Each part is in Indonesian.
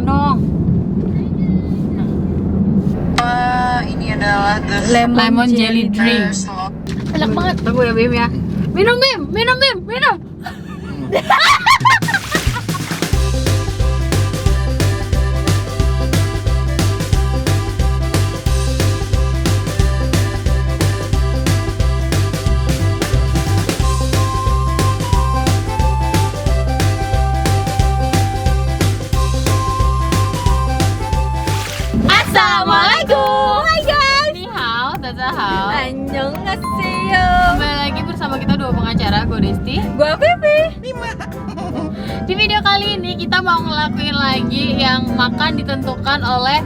dong. Ini adalah Lemon jelly drink. Enak banget. Tunggu ya Bim ya. Minum Bim, minum. Assalamualaikum. Hai guys. Ni hao, Tata hao. Annyeonghaseyo. Kembali lagi bersama kita dua pengacara, gue Desti. Gua Pipi. Di video kali ini kita mau ngelakuin lagi yang makan ditentukan oleh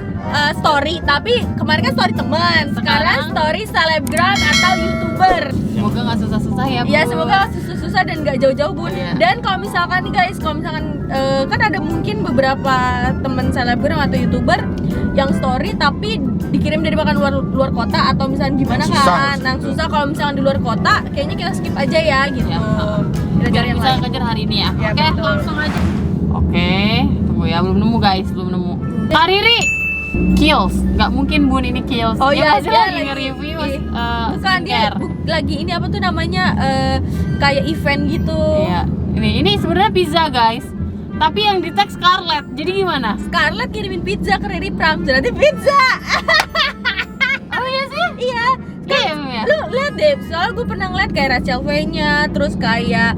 Story, tapi kemarin kan story teman. Sekarang story selebgram atau YouTuber. semoga nggak susah-susah ya, Bu. Ya semoga susah-susah dan nggak jauh-jauh Bun. Iya. Dan kalau misalkan nih guys, kalau misalkan kan ada mungkin beberapa teman selebgram atau YouTuber yang story tapi dikirim dari bahkan luar kota atau misalnya gimana kan. Nah susah kalau misalkan di luar kota, kayaknya kita skip aja ya gitu. Ya. Kita Biar cari yang bisa lain. ngejar hari ini ya. Ya, Oke, betul. langsung aja. Oke, tunggu ya, belum nemu guys, belum nemu. Kak Riri, Kiehl's, nggak mungkin Bun ini Kiehl's. Oh iya, dia dia lagi nge-review bukan dia skincare. lagi ini apa tuh namanya kayak event gitu. Iya, ini sebenarnya pizza guys, tapi yang di tag Scarlett. Jadi gimana? Scarlett kirimin pizza ke Riri Pram, jadi pizza. Oh iya sih? Iya. Iya ya, Mim, ya? Lu lihat deh, soalnya gue pernah ngeliat kayak Rachel V-nya, terus kayak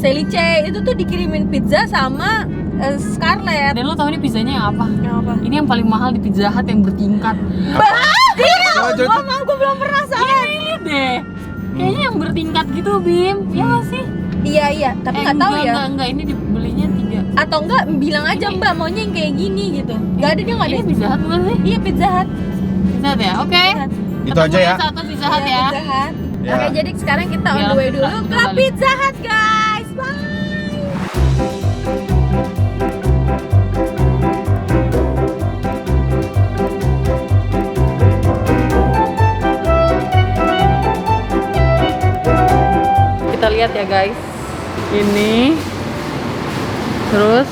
Sally C itu tuh dikirimin pizza sama Scarlett. Dan lo tau ini pizzanya yang apa? Yang apa? Ini yang paling mahal di Pizza Hut yang bertingkat. Gue belum pernah soalnya. Ini deh. Kayaknya yang bertingkat gitu, Bim. Iya nggak sih? Iya, tapi nggak tahu ya. Enggak, ini dibelinya 3. Atau enggak bilang aja Ini- Mbak maunya yang kayak gini gitu. Nggak ada, dia nggak ada. Ini Pizza Hut bukan sih? Iya Pizza Hut. Pizza Hut ya? Oke. Pizza Hut. Itu aja ya. Satu Pizza Hut Iya, ya. Pizza Hut. Ya. Oke, jadi sekarang kita on Ya, the way dulu kita ke balik. Pizza Hut guys. Bye. Kita lihat ya guys. Ini. Terus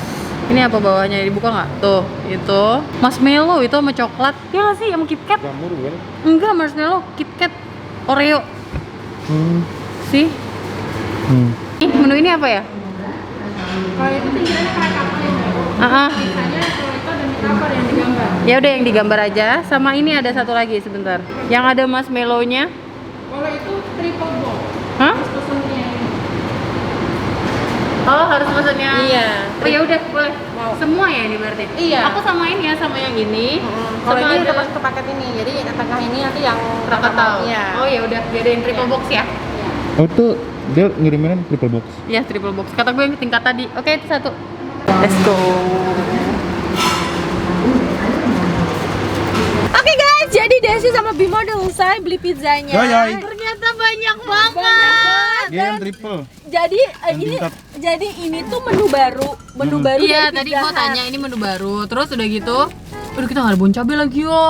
ini apa bawahnya? Dibuka nggak? Tuh, itu marshmallow itu sama coklat. Ya nggak sih, sama KitKat? Jamur kan? Enggak, marshmallow, KitKat, Oreo. Sih. Ih, menu ini apa ya? Kalau itu pinggirannya kayak Ya udah yang digambar aja. Sama ini ada satu lagi sebentar. Yang ada marshmallow-nya. Kalau itu triple box. Hah? Pesennya. Oh, harus pesennya. Iya. Oh ya udah, boleh. Mau. Semua ya ini berarti. Iya. Aku samain ya sama yang ini. Kalau Sama ini ada udah masuk ke paket ini, jadi yang tengah ini nanti yang Krakatau. Iya. Oh ya udah, diadain triple box ya. Oh itu dia ngirimin triple box. Iya, triple box. Kata gue yang tingkat tadi. Oke, itu satu. Let's go. Oke guys, jadi Desi sama Bimo udah selesai beli pizzanya. Yoi. Ternyata banyak banget. Banyak Dia yang banget. triple. Jadi ini tingkat. jadi ini tuh menu baru Iya, dari tadi Pizza gue Hut. tanya ini menu baru. Terus udah gitu, udah kita nggak ada bon cabai lagi yo.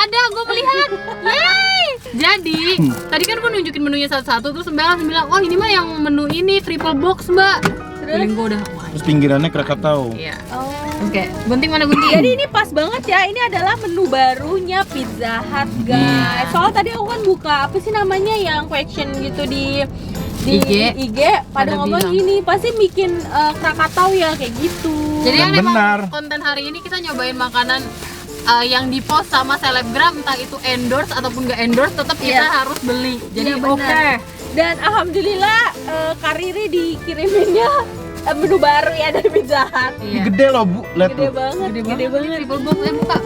Ada, gue melihat. Yeay. Jadi, tadi kan gue nunjukin menunya satu-satu, terus Mbak langsung bilang, oh ini mah yang menu ini triple box Mbak. Feeling gue udah, wah. Terus pinggirannya Krakatau. Iya. Oh. Oke, gunting mana gunting? Jadi ini pas banget ya, ini adalah menu barunya Pizza Hut guys. Soalnya tadi aku kan buka apa sih namanya yang question gitu di IG. pada Pada ngomong bilang. gini, pasti bikin Krakatau ya kayak gitu. Jadi Dan yang emang benar. konten hari ini kita nyobain makanan yang di post sama selebgram, entah itu endorse ataupun nggak endorse, tetap kita Iya. harus beli. Jadi Iya, oke. benar. Dan alhamdulillah Kak Riri dikiriminnya menu baru ya dari Pizza Hut. Ini Iya. gede loh bu, lihat Gede tuh. banget, Gede gede banget. banget. Triple box. Buka.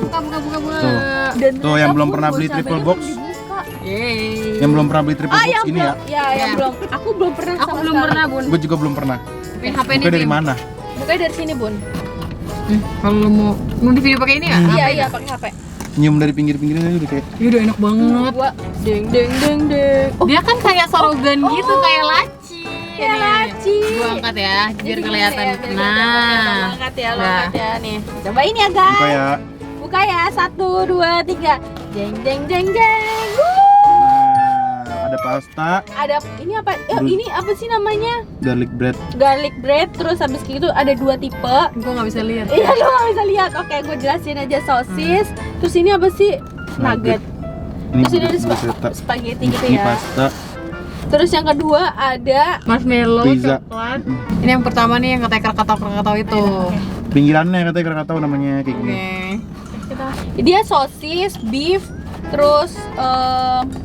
Tuh. Dan Tuh, yang ternyata belum pun pernah bon beli cabenya triple belum box. dibuka. Yeay. Yang belum pernah beli triple box yang ini belum, ya. yang Ya. belum. Aku belum pernah. Aku sama belum sekali. pernah, Bun. Gue juga belum pernah. Pin HP ini Buka dari Bim. mana? Bukanya dari sini Bun. Kalau lu mau di video pakai ini ya? Iya iya pakai HP. Nyium dari pinggir-pinggirnya udah kayak. Iya, udah enak banget. Gua deng. Dia kan kayak sorogan gitu, kayak laci. Kayak Nih, laci. Gua angkat ya, biar Jadi kelihatan. gini ya, biar kelihatan. Nah. Lo angkat ya, lo Nah. angkat ya nih. Cobain ya guys. Buka ya. Buka ya, 1, 2, 3. Jeng. Nah, ada ada pasta, Ada ini apa? Ini apa sih namanya? garlic bread. Garlic bread. Terus habis itu ada 2 tipe. Gue nggak bisa lihat. Iya, lo nggak bisa lihat. Oke, gue jelasin aja. Sosis. Terus ini apa sih? Nugget. Terus ini ada bruschetta. spaghetti gitu Ini ya. pasta, Terus yang kedua ada Marshmallow, pizza. coklat. Ini yang pertama nih yang katanya Krakatau itu. Pinggirannya katanya Krakatau namanya kayak gini. Oke. dia sosis, beef, terus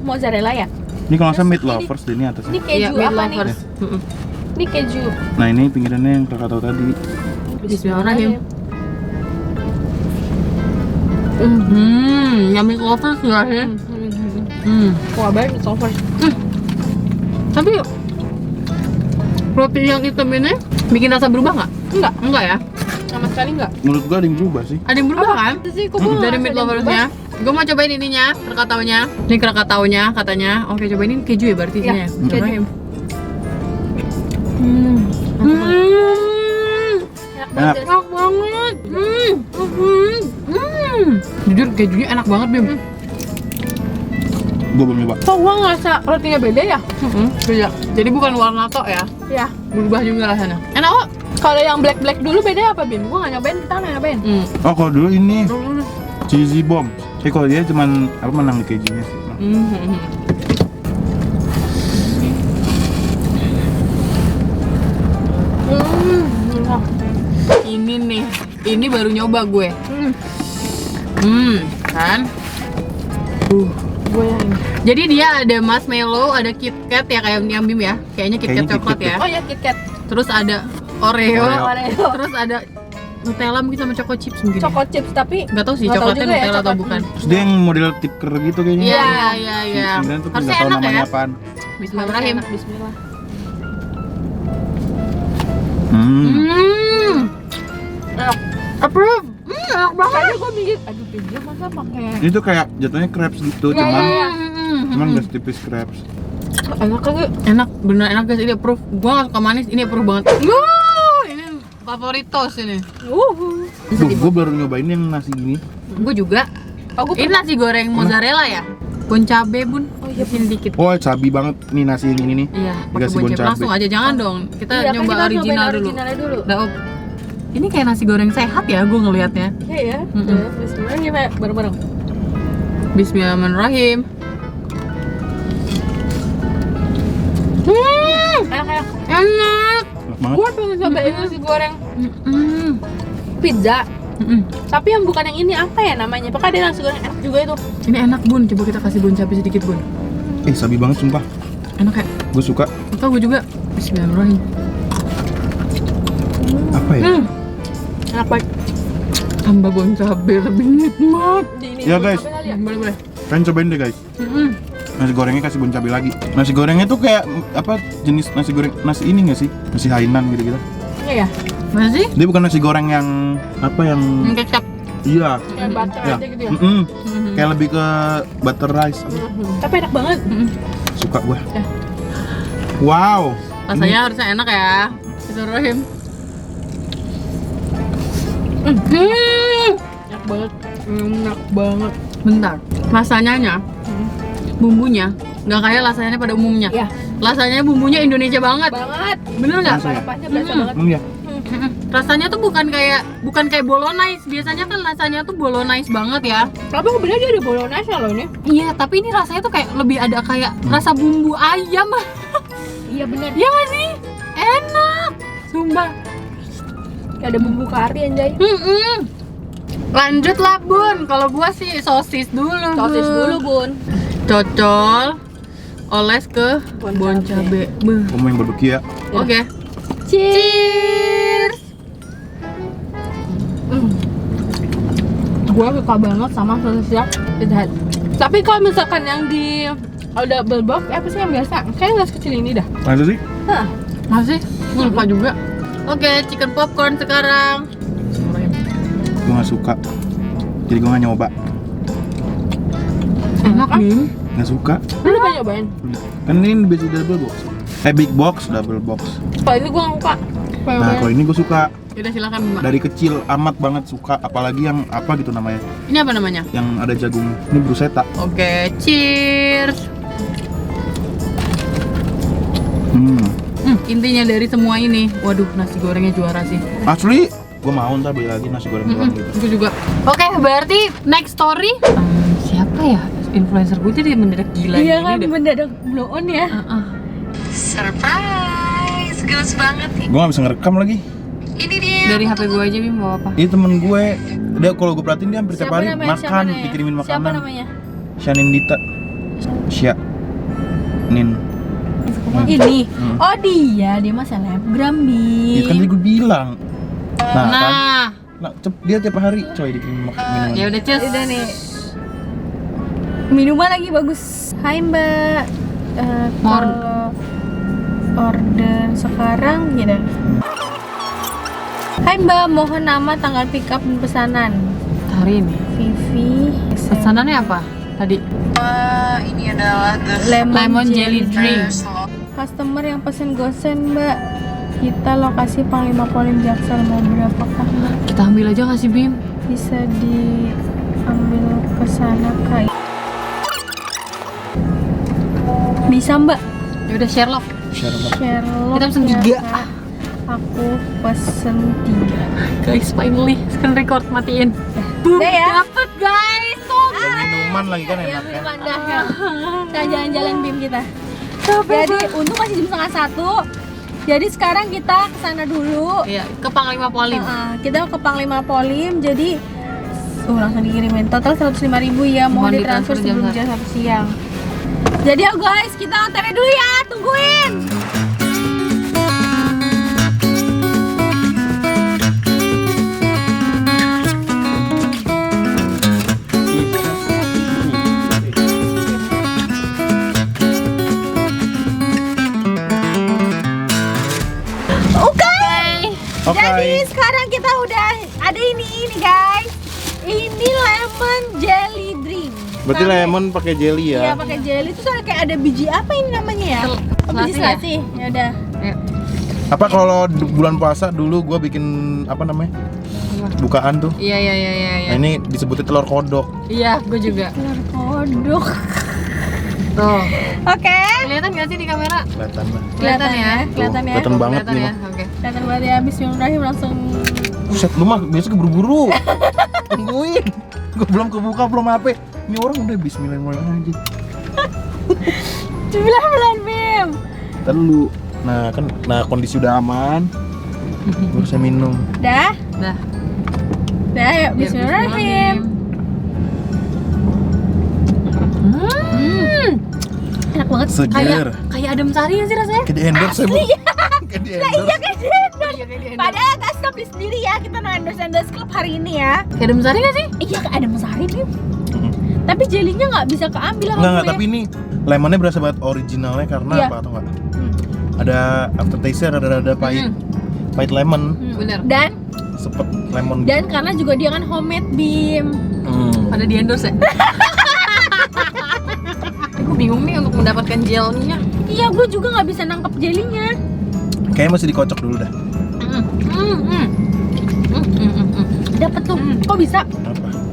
mozzarella ya. Ini kalau nggak salah meat Ini- lovers deh ini atasnya. Ini keju Iya, meat apa nih? lovers. Mm-mm. Ini keju. Nah ini pinggirannya yang Krakatau tadi. Bismillahirrahmanirrahim. Yummy lovers nggak sih? Wah, banget meat lovers. Tapi roti yang hitam ini bikin rasa berubah nggak? Enggak ya? Sama sekali enggak. Menurut gua ada yang berubah sih. Ada yang berubah kan? Itu sih, kok gua nggak Dari ngerasa meat ada yang loversnya. Gue mau cobain ininya, Krakataunya. Ini Krakataunya katanya. Oke, cobain ini keju ya berarti Iya, isinya ya? keju. Cobain. berubah. Enak Enak. banget. Enak banget. Jujur kejunya enak banget, Bim. Gua belum nyoba. Kok gua ngerasa rotinya beda ya? Beda. Jadi bukan warna tok ya. Ya. Berubah juga rasanya. Enak kok. Kalau yang black dulu beda apa, Bim? Gua nggak nyobain, kita nggak nyobain. Oh kalau dulu ini cheesy bomb. Kalau dia cuman apa menang di kejunya sih. Ini nih, ini baru nyoba gue. Kan? Gue yang ini. Jadi dia ada marshmallow, ada KitKat ya kayak yang Bim ya. Kayaknya KitKat Kayaknya coklat KitKat ya. Oh ya, KitKat. Terus ada Oreo, Oreo. terus ada Nutella mungkin sama Choco Chips mungkin. Choco chips, tapi Nggak tahu sih nggak tahu coklatnya juga ya, Nutella atau coklat. bukan. Terus dia yang model tipker gitu kayaknya. Iya, iya. Pinggiran tuh Harusnya nggak tahu enak namanya ya. apaan. Bismillahirrahmanirrahim. Bismillah. Enak. Approve. Enak banget. Makanya gue mikir, aduh pizza masa pakai Ini tuh kayak jatuhnya crepes gitu, Iya, cuman iya, cuman nggak setipis crepes. enak kagak? Enak, bener enak guys. Ini approve. Gua nggak suka manis, ini approve banget. Ini favoritos ini. Gue baru nyobain yang nasi gini. Gue juga. Oh, Ini nasi goreng mozzarella ya? Bon cabe bun. Oh, iya, Sini dikit. Oh cabi banget nih nasi yang ini nih. Iya, pakai Dikasih bon bon cabe. cabe. Langsung aja, jangan dong. Kita Iya, kan nyoba kita original cobain dulu. originalnya dulu. Nah, ini kayak nasi goreng sehat ya, gue ngelihatnya. Iya ya. Bismillah gimana? Bareng-bareng. Bismillahirrahmanirrahim. Enak. Enak. Enak banget. Gue pengen cobain nasi goreng Mm-mm. pizza. Mm-mm. Tapi yang bukan yang ini apa ya namanya? Pokoknya ada nasi goreng enak juga itu. Ini enak bun, coba kita kasih bon cabe sedikit bun. Sabi banget sumpah. Enak ya? Gue suka. Suka gue juga. Bismillahirrahmanirrahim. Apa ya? Enak banget. Tambah bon cabe lebih nikmat. Di ini Iya, gua guys. cobain kali ya. Boleh. Kalian cobain deh guys. Nasi gorengnya kasih bon cabai lagi. Nasi gorengnya tuh kayak apa jenis nasi goreng nasi ini nggak sih? Nasi Hainan gitu-gitu. Iya ya. Mana sih? Dia bukan nasi goreng yang apa yang Kecap. iya. Kayak butter Ya. aja gitu ya. Kayak lebih ke butter rice. Tapi enak banget. Suka gue. Ya. Wow. Rasanya harusnya enak ya. Bismillahirrahim. Enak banget. Enak banget. Bentar. Rasanya bumbunya nggak kayak lasanya pada umumnya. Iya. Lasanya bumbunya Indonesia banget. Banget. Bener nggak? Masa ya? Rempahnya berasa banget. Emang ya? Rasanya tuh bukan kayak bolognese. Biasanya kan rasanya tuh bolognese banget ya. Tapi sebenarnya dia ada bolognese loh ini. Iya, tapi ini rasanya tuh kayak lebih ada kayak rasa bumbu ayam. Iya benar. Iya nggak sih? Enak. Sumpah. Kayak ada bumbu kari anjay. Lanjut lah bun. Kalau gua sih sosis dulu. Sosis Bun. dulu, Bun. Cocol. Oles ke bon cabe. Beuh. Kamu yang barbecue ya? Oke. Cheers. Gua suka banget sama sosisnya Pizza Hut. Tapi kalau misalkan yang di double box, apa sih yang biasa? Kayaknya nggak sekecil ini dah. Masa sih? Hah. Masih? Gue lupa juga. Oke, chicken popcorn sekarang. Gue nggak suka. Jadi gue nggak nyoba. Enak nih. Nggak suka. Lu udah nyobain? Kan ini biasa double box. Big box, double box. Kalau ini gua nggak suka. Nah kalau ini gue suka. Udah silakan Mbak. Dari kecil amat banget suka. Apalagi yang apa gitu namanya. Ini apa namanya? Yang ada jagung. Ini bruschetta. Oke, cheers. Intinya dari semua ini, waduh nasi gorengnya juara sih. Asli, gue mau ntar beli lagi nasi goreng doang gitu. Gue juga. Oke, berarti next story. Siapa ya influencer gue jadi mendadak gila Iya gini kan, dah. mendadak blow on ya. surprise, gemes banget. Gue gak bisa ngerekam lagi. Ini dia. Dari HP gue aja Bim, bawa apa? Ini temen gue, dia kalau gue perhatiin dia hampir tiap hari Siapa makan, namanya? dikirimin Siapa makanan. namanya? Shanindita. Nin. Ini. Oh dia mah selebgram Ya kan Bim. tadi gue bilang. Nah, kan. Nah, Dia tiap hari coy dikirimin minuman. ya udah cus. Udah nih. Minuman lagi bagus. Hai Mbak. Kalau order sekarang gitu. Hai Mbak, mohon nama, tanggal pick up dan pesanan. Hari ini. Vivi. Pesanannya apa? Tadi Ini adalah lemon jelly drink. Customer yang pesen gosen Mbak. Kita lokasi Panglima Polim Jaksel, mau berapakah Mbak? Kita ambil aja nggak sih Bim? Bisa diambil ke sana Kak. Bisa Mbak. Ya udah Sherlock. Sherlock. Kita pesen ya, 3. Kak. Aku pesen 3. Guys, finally screen record matiin. Udah ya. Dapet guys. Tuh. Minuman lagi kan Ya, enak kan. minuman dah ya. Kita jalan-jalan Bim kita. Jadi untung masih jam setengah 1. Jadi sekarang kita kesana dulu. Iya, ke Panglima Polim. Kita ke Panglima Polim. Jadi langsung dikirimin. Total 105.000 ya. Mohon ditransfer sebelum jam 1 siang. Jadi ya guys, kita OTW dulu ya. Tungguin. Oke. Jadi sekarang kita udah ada ini guys. Ini lemon jelly drink. Berarti lemon pakai jelly Iya ya. pakai jelly. Terus ada kayak ada biji apa ini namanya ya? Oh, biji Selasi ya? selasi. Ya udah. Ya. Apa kalau bulan puasa dulu gue bikin apa namanya? Bukaan tuh. Iya. Nah, ini disebutnya telur kodok. Iya, gue juga. Telur kodok. Tuh. Oke. Kelihatan nggak sih di kamera? Kelihatan lah. Kelihatan ya. Kelihatan ya. Kelihatan banget Kelihatan nih. ya. Oke. Kelihatan banget ya. Bismillahirrahmanirrahim langsung. Buset, lu mah biasa keburu-buru. Tungguin. Gue belum kebuka belum apa. Ini orang udah bismillahirrahmanirrahim aja. Pelan Bim. Ntar dulu. Nah, kan kondisi udah aman. Gue bisa minum. Dah. Dah. Dah yuk. Ya, Bismillahirrahmanirrahim. Enak banget. Seger. Kayak adem sari nggak sih rasanya? Kayak di endorse ya, Bu. Kayak di endorse. Iya kan endorse. Padahal gak stop di sendiri ya. Kita no endorse club hari ini ya. Kayak adem sari nggak sih? Iya ada Mesari Bim. Tapi jelinya nggak bisa keambil sama Enggak, gue. tapi ini lemonnya berasa banget originalnya karena Iya. apa atau enggak? Ada aftertaste-nya rada-rada pahit. Pahit lemon, Bener. Dan sepet lemon gitu. karena juga dia kan homemade Bim. Pada di endorse ya? Gue bingung nih untuk mendapatkan gelnya. Iya gue juga nggak bisa nangkep jelinya. Kayaknya masih dikocok dulu dah. Dapet tuh. Kok bisa?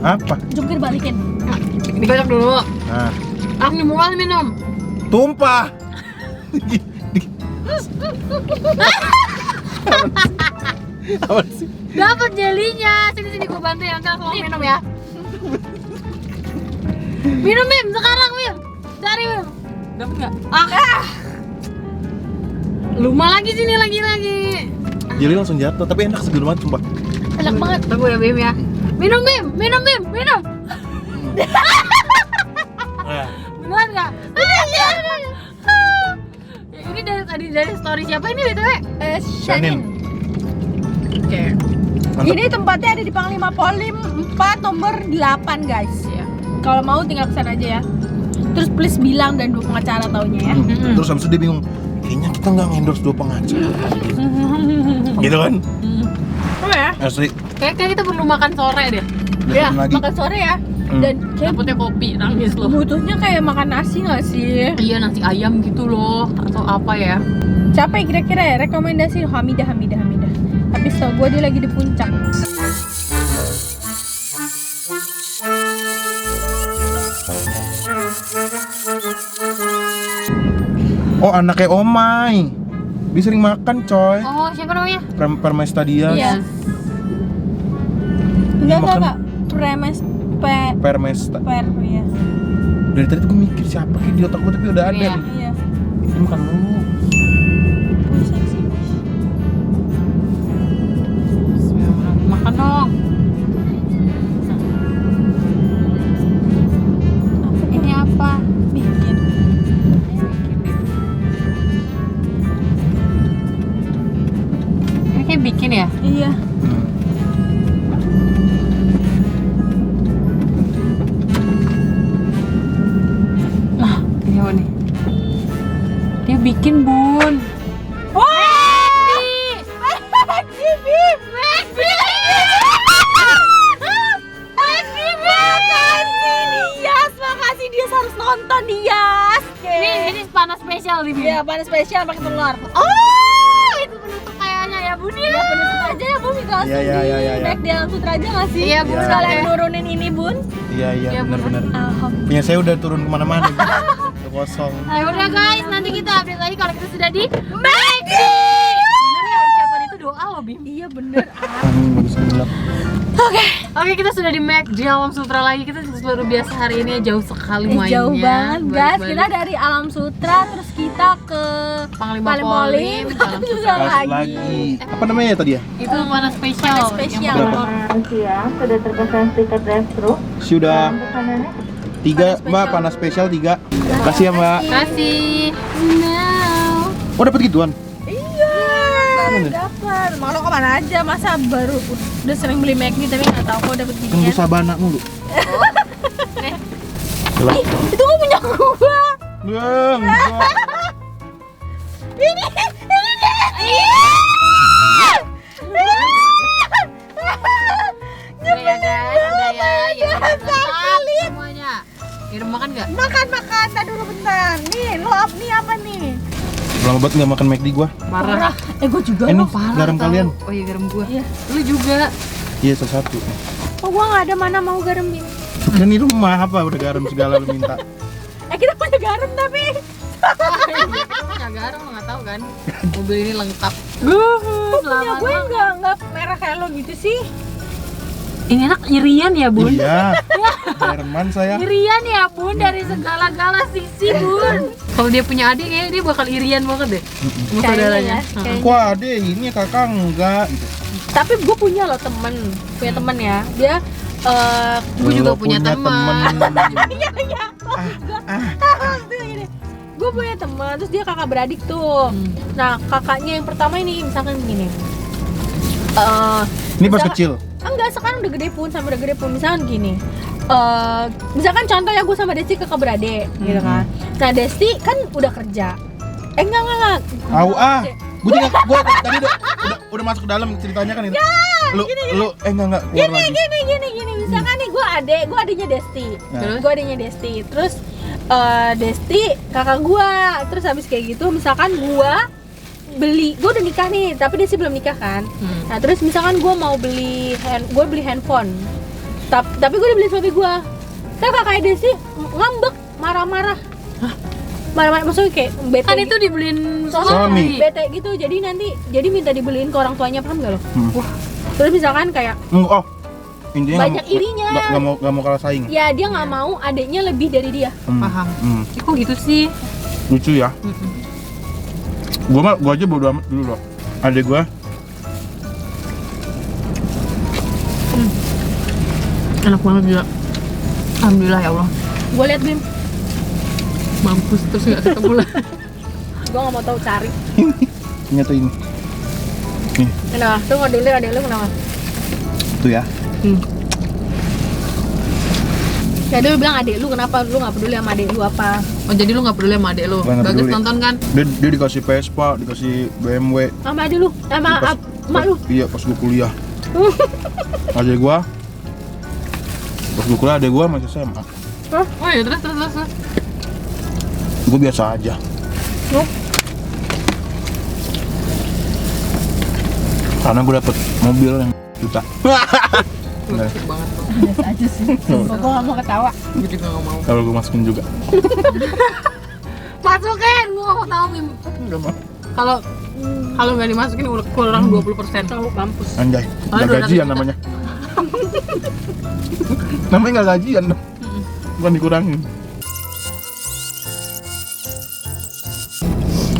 Apa? Jungkir balikin. Dikocok dulu. Nah, Aku nih bukan minum. tumpah. Apa sih? Dapat jelinya. Sini gue bantu ya. Nanti aku mau minum ya. Minum Bim sekarang Bim. Cari Bim. Dapat nggak? Luma lagi sini lagi. Jadi langsung jatuh, tapi enak seger banget sumpah. Enak banget. Tunggu ya Bim ya. Minum Bim. Minum. Nah, Beneran nggak? Ya, ini dari story siapa ini btw? Shanin. Oke. Mantap. Ini tempatnya ada di Panglima Polim 4 nomor 8 guys. Ya. Kalau mau tinggal kesana aja ya. Terus please bilang dan 2 pengacara taunya ya. Terus habis itu dia bingung, kayaknya kita nggak endorse 2 pengacara. Gitu kan? Oh ya? Asli. Kayak kita perlu makan sore deh. Ya, Lagi. makan sore ya. Dan kayak Dapetnya kopi nangis loh. butuhnya kayak makan nasi nggak sih? Iya nasi ayam gitu loh atau apa ya? Siapa yang kira-kira ya rekomendasi Hamidah. Tapi setahu gue dia lagi di puncak. Oh, anaknya Omai. Dia sering makan coy. Oh, siapa namanya? Permesta dia. Iya. Dia makan Enggak. Premes Permesta. ya. Dari tadi tuh gue mikir siapa kayak di otak gue tapi udah ada Iya. nih. Iya. Ini makan mulu. Makan dong. Ini apa? Bikin. Ini kayak bikin ya? Iya. Lah, ini apa nih? Dia bikin, Bun. Makasih Dias, harus nonton Dias. Ini panas spesial nih, Bim. Iya, panas spesial pakai telur. Oh, itu penutup kayaknya ya, Bun. Ya penutup aja ya Bun, itu langsung Iya. back di Alam Sutra aja nggak sih? Iya, Bun. Sekalian nurunin ini Bun. Iya Iya, benar-benar. Alhamdulillah. Punya saya udah turun kemana-mana. Udah kosong. Ayo udah guys, nanti kita update lagi kalau kita sudah di McD. Bener ya, ucapan itu doa loh, Bim. Iya bener. Bagus gelap. Oke, kita sudah di McD Alam Sutra lagi. Kita luar biasa hari ini jauh sekali mainnya. Jauh banget guys. Balik-balik. Kita dari Alam Sutra terus kita ke Panglima Polim, Alam Sutra. Susah lagi. Apa namanya ya tadi ya? Itu panas spesial. Panas spesial. Berapa? Siang sudah terpesan stiker drive-thru. Sudah Pesanannya 3, Mbak, panas spesial 3. Kasih ya, Mbak. Kasih. Now. Oh, dapat gituan. Iya. Baru dapat. Mau lo kemana aja? Masa baru udah sering beli McD tapi nggak tahu kok dapet Kan ginian. gue sabana mulu. Gelap. Itu kok punya gua. Bang. Ini Udah ya guys, udah ya. Ya udah Sekali. semuanya. Ya udah makan nggak? makan. Tadi dulu bentar. Nih, lo nih apa nih? Lama banget nggak makan McD gua. Parah. Gua juga. Ini Parah. garam tau. kalian. Oh iya, garam gua. Iya. Lu juga. Iya, satu. Oh, gua nggak ada mana mau garam ini. Dan di rumah apa udah garam segala lu minta. Kita punya garam tapi. Punya garam lo nggak tahu kan? Mobil ini lengkap. Punya gue nggak merah kayak lo gitu sih. Ini enak irian ya, Bun? Iya. Jerman saya. Irian ya, Bun, dari segala-gala sisi, Bun. Kalau dia punya adik kayaknya dia bakal irian banget deh. Sama Kayaknya saudaranya. ya, Heeh. kayaknya. Wah, deh ini kakak enggak. Gitu. Tapi gue punya loh temen ya. Dia Gue juga Lu punya teman. gue punya teman, terus dia kakak beradik tuh. Nah, kakaknya yang pertama ini misalkan gini. Ini pas Misalkan- kecil. Enggak, sekarang udah gede pun, sampai udah gede pun. Misalkan gini, misalkan contoh ya gue sama Desti kakak beradik, gitu kan. Nah, Desti kan udah kerja. Enggak. Au Gue tadi udah masuk ke dalam ceritanya kan itu. Lu enggak keluar lagi. Gini. Misalkan nih gue adiknya Desti. Nah. Gue adiknya Desti. Terus Desti kakak gue. Terus habis kayak gitu, misalkan gue udah nikah nih, tapi Desti belum nikah kan. Nah, terus misalkan gue mau beli handphone. Tapi gue udah beli suami gue. Tapi kakak Desti ngambek, marah-marah. Marah-marah, maksudnya kayak bete. Kan itu dibeliin Suami. Bete gitu, jadi minta dibeliin ke orang tuanya, paham gak lo? Wah. Terus misalkan kayak Oh, intinya banyak irinya. nggak mau kalah saing. Ya dia nggak mau adiknya lebih dari dia. Paham. Kok gitu sih? Lucu ya. Gua aja bodo amat dulu loh. Adek gua Enak banget juga. Alhamdulillah ya Allah. Gue liat Bim, Mampus terus nggak ketemu lah. gue nggak mau tahu cari. nyata ini. Nih, Kenapa? Tuh adek lu kenapa? tuh ya. Ya dia bilang adek lu kenapa? Lu nggak peduli sama adek lu apa? Oh jadi lu nggak peduli sama adek lu? Nggak Bagus peduli. nonton kan? Dia dikasih Vespa, dikasih BMW. Sama adek lu? Sama emak lu? Iya, pas gua kuliah. Adek gua pas gua kuliah adek gua masih SMA. Oh iya terus. Gua biasa aja. Karena gua dapet mobil yang juta. Nah, Asik banget tuh. Biasa aja sih. Gue nggak mau ketawa. Gue juga nggak mau. kalau gua masukin juga. Masukin, gue nggak mau tahu Mim. Enggak mau. Kalau nggak dimasukin kurang 20%. Tahu mampus. Anjay, Oh, nggak 200 gajian juta. namanya. Namanya nggak gajian dong. Bukan dikurangin.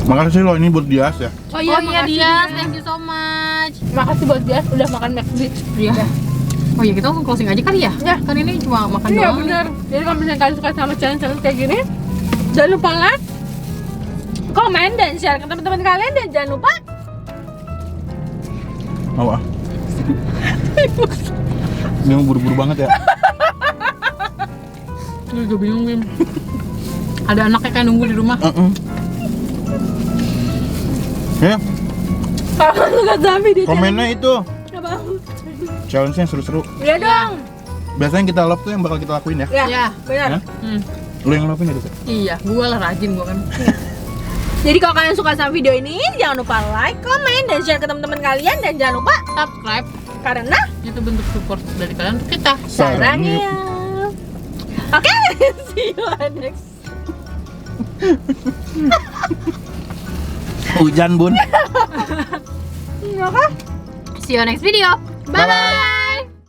Makasih loh ini buat Dias ya. Oh iya makasih, Dias, Dias. thank you so much. Makasih buat dia udah makan McD. Iya. Oh iya kita langsung closing aja kali ya? Ya. Kan ini cuma makan Iya doang. bener. Jadi kalau misalnya kalian suka sama challenge kayak gini, jangan lupa like, komen dan share ke teman-teman kalian dan jangan lupa Mau ah. Ini mau buru-buru banget ya. Gue juga bingung Bim. Ada anaknya kayak nunggu di rumah. Ya, kalau suka sama video komennya itu apa? challenge-nya seru-seru. Iya dong. Biasanya kita love tuh yang bakal kita lakuin ya. Ya, Ya. benar. Ya? Hmm. Lu yang lakuin ya, Dek? Iya, gue lah rajin gue kan. Jadi kalau kalian suka sama video ini, jangan lupa like, komen, dan share ke teman-teman kalian dan jangan lupa Subscribe, karena itu bentuk support dari kalian untuk kita. sarangnya. Oke, see you on next. Hujan, Bun. Apa? See you next video. Bye bye.